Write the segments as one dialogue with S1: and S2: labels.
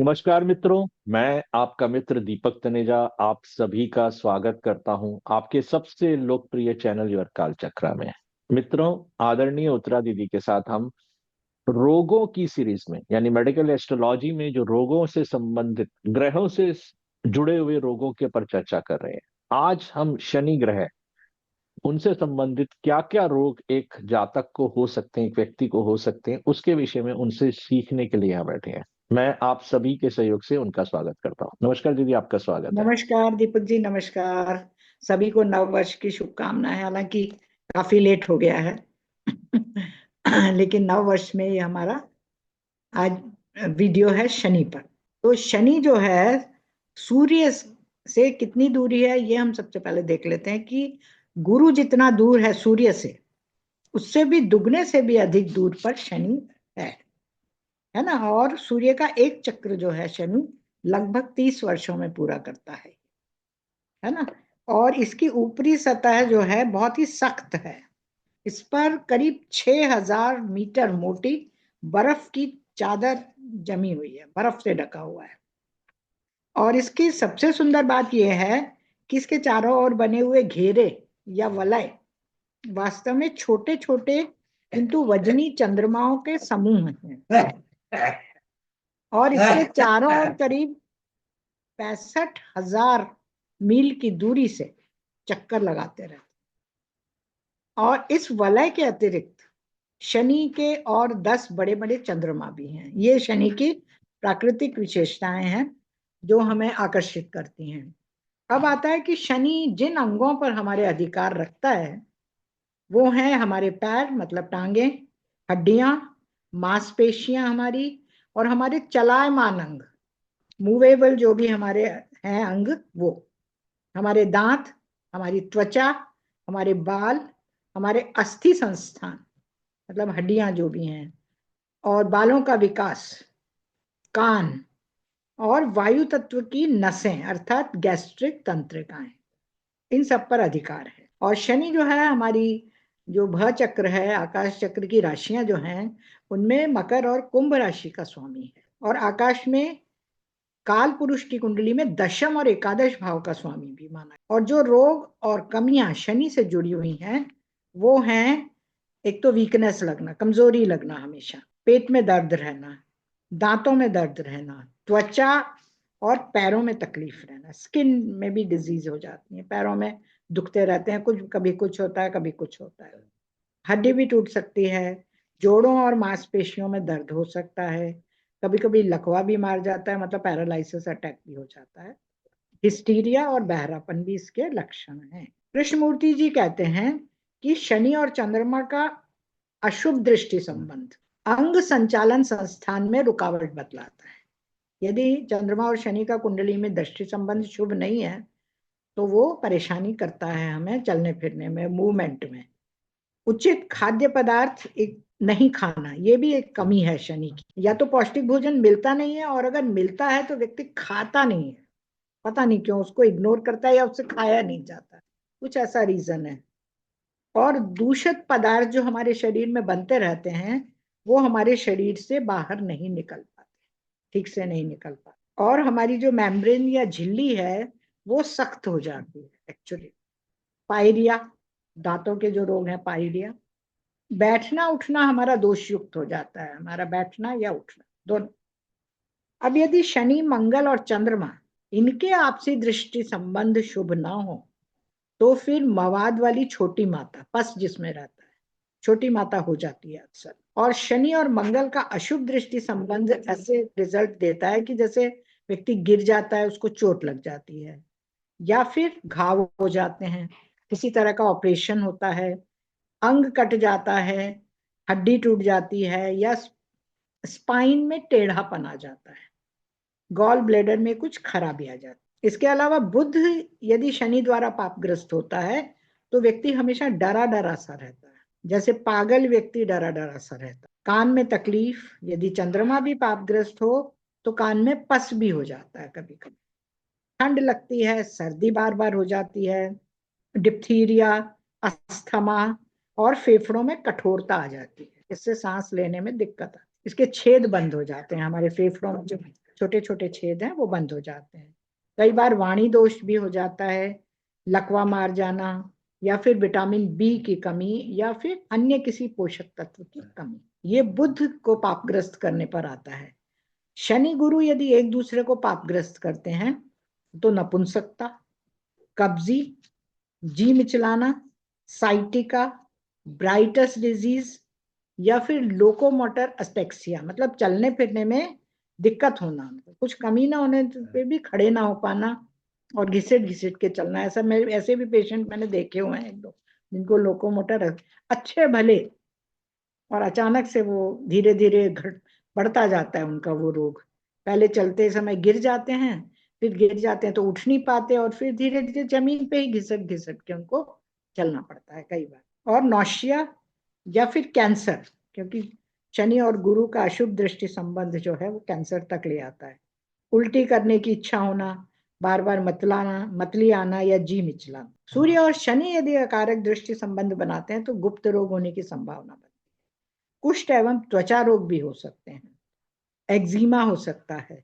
S1: नमस्कार मित्रों। मैं आपका मित्र दीपक तनेजा आप सभी का स्वागत करता हूं आपके सबसे लोकप्रिय चैनल योर कालचक्र में। मित्रों, आदरणीय उत्तरा दीदी के साथ हम रोगों की सीरीज में यानी मेडिकल एस्ट्रोलॉजी में जो रोगों से संबंधित ग्रहों से जुड़े हुए रोगों के पर चर्चा कर रहे हैं। आज हम शनि ग्रह, उनसे संबंधित क्या क्या रोग एक जातक को हो सकते हैं, एक व्यक्ति को हो सकते हैं, उसके विषय में उनसे सीखने के लिए यहाँ बैठे हैं। मैं आप सभी के सहयोग से उनका स्वागत करता हूँ। नमस्कार दीदी, आपका स्वागत है।
S2: नमस्कार दीपक जी, नमस्कार। सभी को नव वर्ष की शुभकामनाएं। हालांकि काफी लेट हो गया है लेकिन नव वर्ष में ये हमारा आज वीडियो है शनि पर। तो शनि जो है सूर्य से कितनी दूरी है ये हम सबसे पहले देख लेते हैं कि गुरु जितना दूर है सूर्य से, उससे भी दुगने से भी अधिक दूर पर शनि है ना। और सूर्य का एक चक्र जो है शनि लगभग 30 वर्षों में पूरा करता है ना। और इसकी ऊपरी सतह जो है बहुत ही सख्त है। इस पर करीब 6000 मीटर मोटी बर्फ की चादर जमी हुई है, बर्फ से ढका हुआ है। और इसकी सबसे सुंदर बात यह है कि इसके चारों ओर बने हुए घेरे या वलय वास्तव में छोटे छोटे किंतु वजनी चंद्रमाओं के समूह हैं। और इसके चारों ओर करीब 65,000 मील की दूरी से चक्कर लगाते रहते। और इस वलय के अतिरिक्त शनि के और 10 बड़े बड़े चंद्रमा भी हैं। ये शनि की प्राकृतिक विशेषताएं हैं जो हमें आकर्षित करती हैं। अब आता है कि शनि जिन अंगों पर हमारे अधिकार रखता है वो हैं हमारे पैर, मतलब टांगे, हड्डियां, मांसपेशियां हमारी, और हमारे चलायमान अंग, मूवेबल जो भी हमारे हैं अंग, वो हमारे दांत, हमारी त्वचा, हमारे बाल, हमारे अस्थि संस्थान मतलब हड्डियां जो भी हैं, और बालों का विकास, कान, और वायु तत्व की नसें अर्थात गैस्ट्रिक तंत्रिकाएं, इन सब पर अधिकार है। और शनि जो है हमारी जो भय चक्र है, आकाश चक्र की राशियां जो हैं उनमें मकर और कुंभ राशि का स्वामी है। और आकाश में काल पुरुष की कुंडली में दशम और एकादश भाव का स्वामी भी माना है। और जो रोग और कमियां शनि से जुड़ी हुई हैं वो हैं, एक तो वीकनेस लगना, कमजोरी लगना, हमेशा पेट में दर्द रहना, दांतों में दर्द रहना, त्वचा और पैरों में तकलीफ रहना, स्किन में भी डिजीज हो जाती है, पैरों में दुखते रहते हैं, कुछ कभी कुछ होता है कभी कुछ होता है। हड्डी भी टूट सकती है, जोड़ों और मांसपेशियों में दर्द हो सकता है, कभी कभी लकवा भी मार जाता है, मतलब पैरालिसिस अटैक भी हो जाता है। हिस्टीरिया और बहरापन भी इसके लक्षण हैं। कृष्णमूर्ति जी कहते हैं कि शनि और चंद्रमा का अशुभ दृष्टि संबंध अंग संचालन संस्थान में रुकावट बतलाता है। यदि चंद्रमा और शनि का कुंडली में दृष्टि संबंध शुभ नहीं है तो वो परेशानी करता है हमें चलने फिरने में, मूवमेंट में। उचित खाद्य पदार्थ एक नहीं खाना, ये भी एक कमी है शनि की। या तो पौष्टिक भोजन मिलता नहीं है, और अगर मिलता है तो व्यक्ति खाता नहीं है, पता नहीं क्यों, उसको इग्नोर करता है या उससे खाया नहीं जाता, कुछ ऐसा रीजन है। और दूषित पदार्थ जो हमारे शरीर में बनते रहते हैं वो हमारे शरीर से बाहर नहीं निकल पाते, ठीक से नहीं निकल पाते, और हमारी जो मेम्ब्रेन या झिल्ली है वो सख्त हो जाती है एक्चुअली। पायरिया, दांतों के जो रोग हैं, पायरिया, बैठना उठना हमारा दोष युक्त हो जाता है, हमारा बैठना या उठना दोनों। अब यदि शनि, मंगल और चंद्रमा इनके आपसी दृष्टि संबंध शुभ ना हो तो फिर मवाद वाली छोटी माता, पस जिसमें रहता है, छोटी माता हो जाती है अक्सर। और शनि और मंगल का अशुभ दृष्टि संबंध ऐसे रिजल्ट देता है कि जैसे व्यक्ति गिर जाता है, उसको चोट लग जाती है, या फिर घाव हो जाते हैं, किसी तरह का ऑपरेशन होता है, अंग कट जाता है, हड्डी टूट जाती है, या स्पाइन में टेढ़ापन आ जाता है, गॉल ब्लेडर में कुछ खराबी आ जाती है। इसके अलावा बुध यदि शनि द्वारा पापग्रस्त होता है तो व्यक्ति हमेशा डरा डरा सा रहता है, जैसे पागल व्यक्ति डरा डरा सा रहता है। कान में तकलीफ, यदि चंद्रमा भी पापग्रस्त हो तो कान में पस भी हो जाता है कभी कभी, ठंड लगती है, सर्दी बार बार हो जाती है, डिप्थीरिया, अस्थमा, और फेफड़ों में कठोरता आ जाती है, इससे सांस लेने में दिक्कत आती है, इसके छेद बंद हो जाते हैं हमारे फेफड़ों में जो छोटे छोटे छेद हैं वो बंद हो जाते हैं। कई बार वाणी दोष भी हो जाता है, लकवा मार जाना, या फिर विटामिन बी की कमी, या फिर अन्य किसी पोषक तत्व की कमी, ये बुध को पापग्रस्त करने पर आता है। शनि गुरु यदि एक दूसरे को पापग्रस्त करते हैं तो नपुंसकता, कब्जी, जी मिचलाना, साइटिका, ब्राइटस डिजीज, या फिर लोकोमोटर अस्पेक्सिया, मतलब चलने फिरने में दिक्कत होना, कुछ कमी ना होने पे भी खड़े ना हो पाना और घिसट घिसट के चलना। ऐसा मेरे ऐसे भी पेशेंट मैंने देखे हुए हैं एक दो, जिनको लोकोमोटर अच्छे भले, और अचानक से वो धीरे धीरे घट बढ़ता जाता है उनका वो रोग। पहले चलते समय गिर जाते हैं, फिर गिर जाते हैं तो उठ नहीं पाते, और फिर धीरे धीरे जमीन पे ही घिसट घिसट के उनको चलना पड़ता है कई बार। और नौशिया या फिर कैंसर, क्योंकि शनि और गुरु का अशुभ दृष्टि संबंध जो है वो कैंसर तक ले आता है। उल्टी करने की इच्छा होना, बार बार मतली आना या जी मिचलाना। सूर्य और शनि यदि अकारक दृष्टि संबंध बनाते हैं तो गुप्त रोग होने की संभावना बनती है। कुष्ठ एवं त्वचा रोग भी हो सकते हैं, एक्जिमा हो सकता है,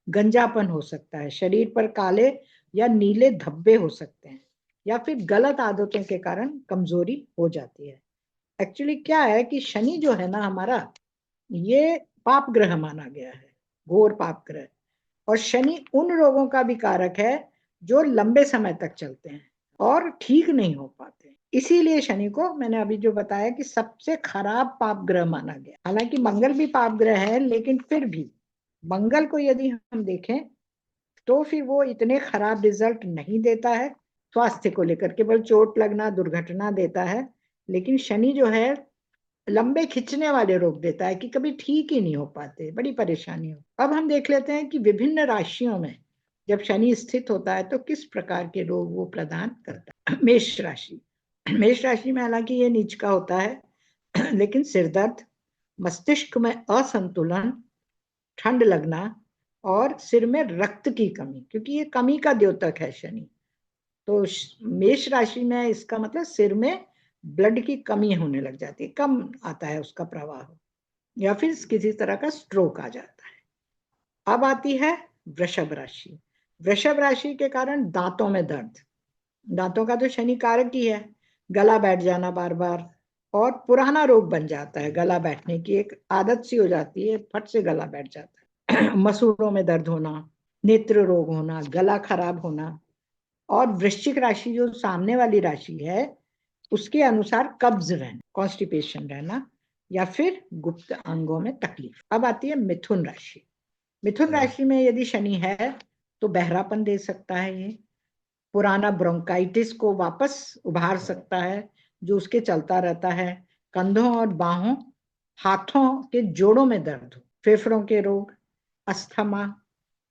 S2: गंजापन हो सकता है, शरीर पर काले या नीले धब्बे हो सकते हैं, या फिर गलत आदतों के कारण कमजोरी हो जाती है। एक्चुअली क्या है कि शनि जो है ना हमारा, ये पाप ग्रह माना गया है, घोर पाप ग्रह। और शनि उन रोगों का भी कारक है जो लंबे समय तक चलते हैं और ठीक नहीं हो पाते। इसीलिए शनि को मैंने अभी जो बताया कि सबसे खराब पाप ग्रह माना गया। हालांकि मंगल भी पाप ग्रह है, लेकिन फिर भी मंगल को यदि हम देखें तो फिर वो इतने खराब रिजल्ट नहीं देता है स्वास्थ्य को लेकर, केवल चोट लगना, दुर्घटना देता है। लेकिन शनि जो है लंबे खिंचने वाले रोग देता है कि कभी ठीक ही नहीं हो पाते, बड़ी परेशानी हो। अब हम देख लेते हैं कि विभिन्न राशियों में जब शनि स्थित होता है तो किस प्रकार के रोग वो प्रदान करता है। मेष राशि, मेष राशि में हालांकि ये नीच का होता है, लेकिन सिरदर्द, मस्तिष्क में असंतुलन, ठंड लगना, और सिर में रक्त की कमी, क्योंकि ये कमी का द्योतक है शनि। तो मेष राशि में इसका मतलब सिर में ब्लड की कमी होने लग जाती है, कम आता है उसका प्रवाह, या फिर किसी तरह का स्ट्रोक आ जाता है। अब आती है वृषभ राशि। वृषभ राशि के कारण दांतों में दर्द, दांतों का तो शनि कारक ही है, गला बैठ जाना बार बार, और पुराना रोग बन जाता है, गला बैठने की एक आदत सी हो जाती है, फट से गला बैठ जाता है। मसूड़ों में दर्द होना, नेत्र रोग होना, गला खराब होना। और वृश्चिक राशि जो सामने वाली राशि है उसके अनुसार कब्ज रहना, कॉन्स्टिपेशन रहना, या फिर गुप्त अंगों में तकलीफ। अब आती है मिथुन राशि। मिथुन राशि में यदि शनि है तो बहरापन दे सकता है, ये पुराना ब्रोंकाइटिस को वापस उभार सकता है जो उसके चलता रहता है। कंधों और बाहों, हाथों के जोड़ों में दर्द हो, फेफड़ों के रोग, अस्थमा,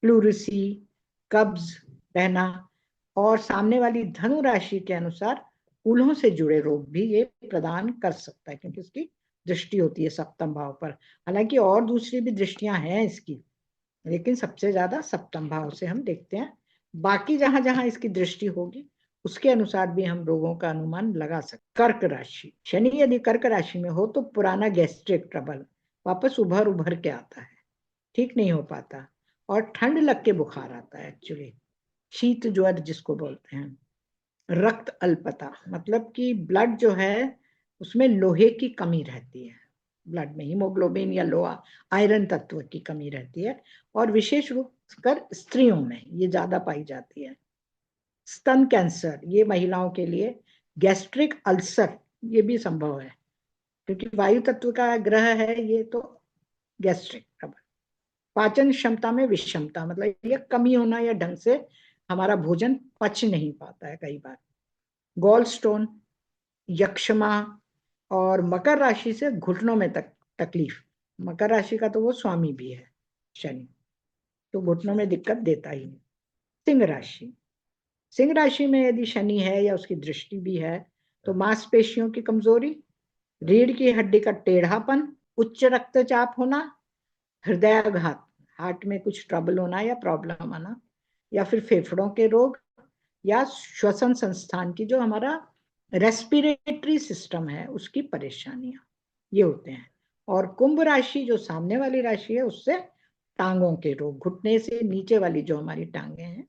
S2: प्लूरिसी, कब्ज रहना, और सामने वाली धनु राशि के अनुसार कूल्हों से जुड़े रोग भी ये प्रदान कर सकता है, क्योंकि उसकी दृष्टि होती है सप्तम भाव पर। हालांकि और दूसरी भी दृष्टियां हैं इसकी, लेकिन सबसे ज्यादा सप्तम भाव से हम देखते हैं। बाकी जहां जहां इसकी दृष्टि होगी उसके अनुसार भी हम रोगों का अनुमान लगा सकते। कर्क राशि, शनि यदि कर्क राशि में हो तो पुराना गैस्ट्रिक ट्रबल वापस उभर उभर के आता है, ठीक नहीं हो पाता, और ठंड लग के बुखार आता है, एक्चुअली शीत ज्वर जिसको बोलते हैं। रक्त अल्पता, मतलब कि ब्लड जो है उसमें लोहे की कमी रहती है, ब्लड में हीमोग्लोबिन या लोहा, आयरन तत्व की कमी रहती है, और विशेष रूप कर स्त्रियों में ये ज्यादा पाई जाती है। स्तन कैंसर ये महिलाओं के लिए, गैस्ट्रिक अल्सर ये भी संभव है, क्योंकि वायु तत्व का ग्रह है ये, तो गैस्ट्रिक ट्रबल। पाचन क्षमता में विषमता, मतलब ये कमी होना या ढंग से हमारा भोजन पच नहीं पाता है कई बार। गॉल स्टोन, यक्षमा, और मकर राशि से घुटनों में तकलीफ। मकर राशि का तो वो स्वामी भी है शनि, तो घुटनों में दिक्कत देता ही नहीं। सिंह राशि, सिंह राशि में यदि शनि है या उसकी दृष्टि भी है तो मांसपेशियों की कमजोरी, रीढ़ की हड्डी का टेढ़ापन, उच्च रक्तचाप होना, हृदयाघात, हार्ट में कुछ ट्रबल होना या प्रॉब्लम आना, या फिर फेफड़ों के रोग, या श्वसन संस्थान की जो हमारा रेस्पिरेटरी सिस्टम है उसकी परेशानियां, ये होते हैं। और कुंभ राशि जो सामने वाली राशि है उससे टांगों के रोग, घुटने से नीचे वाली जो हमारी टांगे हैं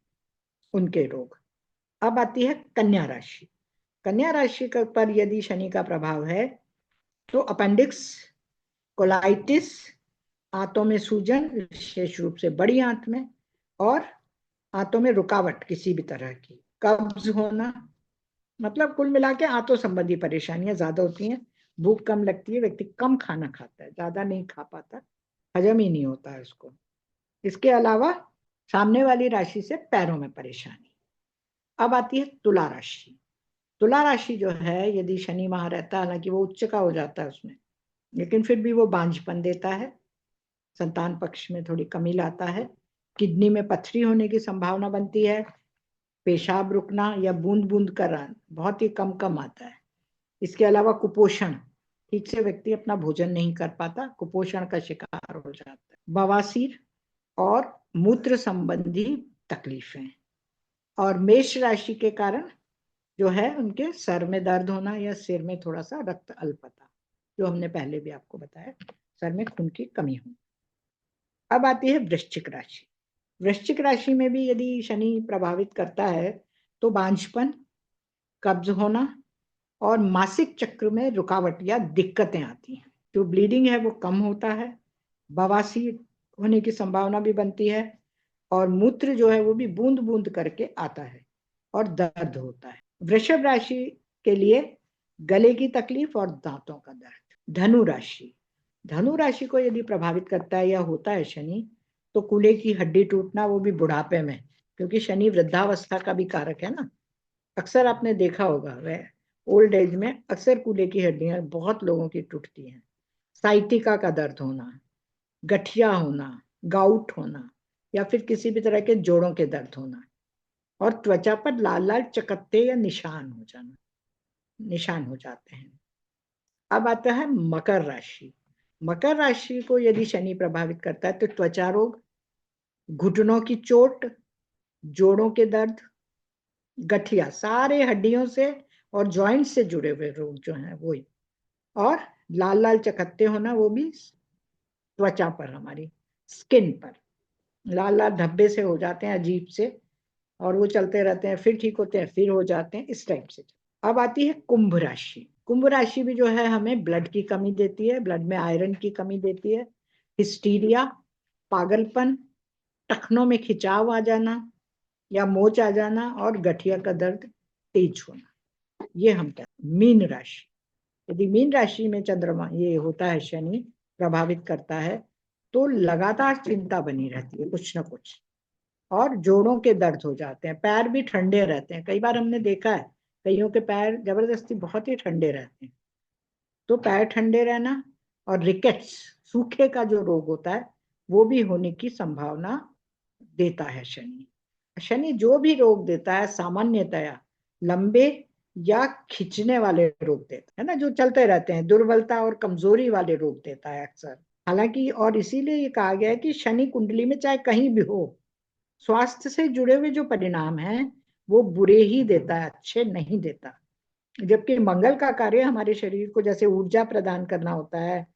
S2: उनके रोग। अब आती है कन्या राशि। कन्या राशि पर यदि शनि का प्रभाव है तो अपेंडिक्स, कोलाइटिस, आंतों में सूजन, विशेष रूप से बड़ी आंत में, और आंतों में रुकावट किसी भी तरह की, कब्ज होना, मतलब कुल मिला के आंतों संबंधी परेशानियां ज्यादा होती हैं। भूख कम लगती है, व्यक्ति कम खाना खाता है, ज्यादा नहीं खा पाता, हजम ही नहीं होता है उसको। इसके अलावा सामने वाली राशि से पैरों में परेशानी। अब आती है तुला राशि। तुला राशि जो है, यदि शनि वहां रहता है, हालांकि वो उच्च का हो जाता है उसमें, लेकिन फिर भी वो बांझपन देता है, संतान पक्ष में थोड़ी कमी लाता है, किडनी में पथरी होने की संभावना बनती है, पेशाब रुकना या बूंद बूंद कर बहुत ही कम कम आता है। इसके अलावा कुपोषण, ठीक से व्यक्ति अपना भोजन नहीं कर पाता, कुपोषण का शिकार हो जाता है, बवासीर और मूत्र संबंधी तकलीफें। और मेष राशि के कारण जो है उनके सर में दर्द होना या सिर में थोड़ा सा रक्त अल्पता, जो हमने पहले भी आपको बताया, सर में खून की कमी हो। अब आती है वृश्चिक राशि। वृश्चिक राशि में भी यदि शनि प्रभावित करता है तो बांझपन, कब्ज होना और मासिक चक्र में रुकावट या दिक्कतें आती हैं। जो ब्लीडिंग है वो कम होता है, बवासीर होने की संभावना भी बनती है, और मूत्र जो है वो भी बूंद बूंद करके आता है और दर्द होता है। वृषभ राशि के लिए गले की तकलीफ और दांतों का दर्द। धनु राशि, धनु राशि को यदि प्रभावित करता है या होता है शनि, तो कूल्हे की हड्डी टूटना, वो भी बुढ़ापे में, क्योंकि शनि वृद्धावस्था का भी कारक है ना। अक्सर आपने देखा होगा, वह ओल्ड एज में अक्सर कूल्हे की हड्डियां बहुत लोगों की टूटती हैं। साइटिका का दर्द होना, गठिया होना, गाउट होना, या फिर किसी भी तरह के जोड़ों के दर्द होना, और त्वचा पर लाल लाल चकत्ते या निशान हो जाना, निशान हो जाते हैं। अब आता है मकर राशि। मकर राशि को यदि शनि प्रभावित करता है तो त्वचा रोग, घुटनों की चोट, जोड़ों के दर्द, गठिया, सारे हड्डियों से और जॉइंट से जुड़े हुए रोग जो हैं वही, और लाल लाल चकत्ते होना, वो भी त्वचा पर, हमारी स्किन पर लाल लाल धब्बे से हो जाते हैं अजीब से, और वो चलते रहते हैं, फिर ठीक होते हैं, फिर हो जाते हैं, इस टाइप से। अब आती है कुंभ राशि। कुंभ राशि भी जो है हमें ब्लड की कमी देती है, ब्लड में आयरन की कमी देती है, हिस्टीरिया, पागलपन, टखनों में खिंचाव आ जाना या मोच आ जाना, और गठिया का दर्द तेज होना, ये हम कहते हैं। मीन राशि, यदि मीन राशि में चंद्रमा ये होता है, शनि प्रभावित करता है, तो लगातार चिंता बनी रहती है कुछ ना कुछ, और जोड़ों के दर्द हो जाते हैं, पैर भी ठंडे रहते हैं। कई बार हमने देखा है कईयों के पैर जबरदस्ती बहुत ही ठंडे रहते हैं, तो पैर ठंडे रहना और रिकेट्स, सूखे का जो रोग होता है, वो भी होने की संभावना देता है शनि। शनि जो भी रोग देता है सामान्यतया लंबे या खींचने वाले रोग देता है ना, जो चलते रहते हैं, दुर्बलता और कमजोरी वाले रोग देता है अक्सर। हालांकि और इसीलिए ये कहा गया है कि शनि कुंडली में चाहे कहीं भी हो, स्वास्थ्य से जुड़े हुए जो परिणाम हैं वो बुरे ही देता है, अच्छे नहीं देता। जबकि मंगल का कार्य हमारे शरीर को जैसे ऊर्जा प्रदान करना होता है,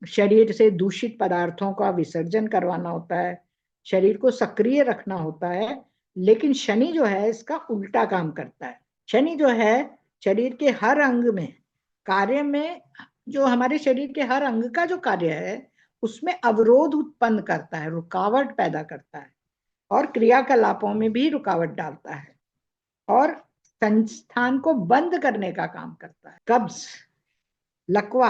S2: शरीर से दूषित पदार्थों का विसर्जन करवाना होता है, शरीर को सक्रिय रखना होता है, लेकिन शनि जो है इसका उल्टा काम करता है। शनि जो है शरीर के हर अंग में कार्य में, जो हमारे शरीर के हर अंग का जो कार्य है उसमें अवरोध उत्पन्न करता है, रुकावट पैदा करता है, और क्रियाकलापों में भी रुकावट डालता है, और संस्थान को बंद करने का काम करता है। कब्ज, लकवा,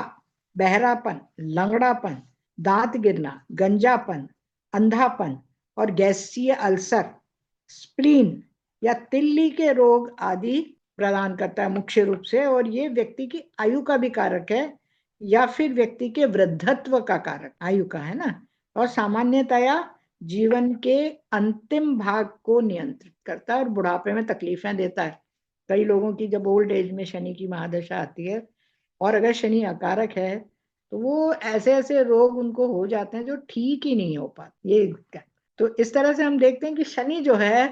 S2: बहरापन, लंगड़ापन, दांत गिरना, गंजापन, अंधापन और गैसीय अल्सर, स्प्लीन या तिल्ली के रोग आदि प्रदान करता है मुख्य रूप से। और ये व्यक्ति की आयु का भी कारक है, या फिर व्यक्ति के वृद्धत्व का कारक आयु का है ना, और सामान्यतया जीवन के अंतिम भाग को नियंत्रित करता है और बुढ़ापे में तकलीफें देता है। कई लोगों की जब ओल्ड एज में शनि की महादशा आती है, और अगर शनि अकारक है, तो वो ऐसे ऐसे रोग उनको हो जाते हैं जो ठीक ही नहीं हो पाते। ये तो इस तरह से हम देखते हैं कि शनि जो है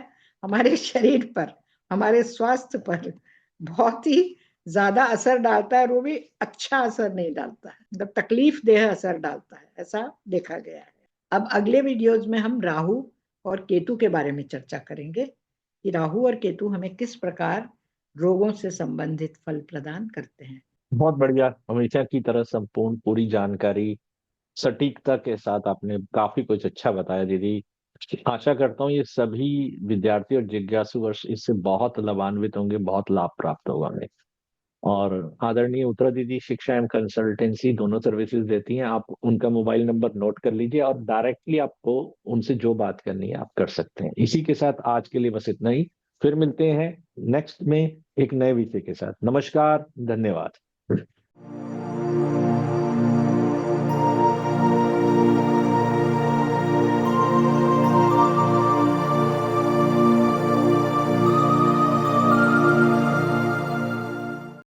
S2: हमारे शरीर पर, हमारे स्वास्थ्य पर बहुत ही ज्यादा असर डालता है, और वो भी अच्छा असर नहीं डालता है, मतलब तकलीफ देह असर डालता है, ऐसा देखा गया है। अब अगले वीडियोज में हम राहु और केतु के बारे में चर्चा करेंगे कि राहु और केतु हमें किस प्रकार रोगों से संबंधित फल प्रदान करते हैं।
S1: बहुत बढ़िया, हमेशा की तरह संपूर्ण पूरी जानकारी सटीकता के साथ आपने काफी कुछ अच्छा बताया दीदी। आशा करता हूँ ये सभी विद्यार्थी और जिज्ञासु वर्ष इससे बहुत लाभान्वित होंगे, बहुत लाभ प्राप्त होगा हमें। और आदरणीय उत्तरा दीदी शिक्षा एवं कंसल्टेंसी दोनों सर्विसेज देती हैं। आप उनका मोबाइल नंबर नोट कर लीजिए और डायरेक्टली आपको उनसे जो बात करनी है आप कर सकते हैं। इसी के साथ आज के लिए बस इतना ही। फिर मिलते हैं नेक्स्ट में एक नए विषय के साथ। नमस्कार, धन्यवाद।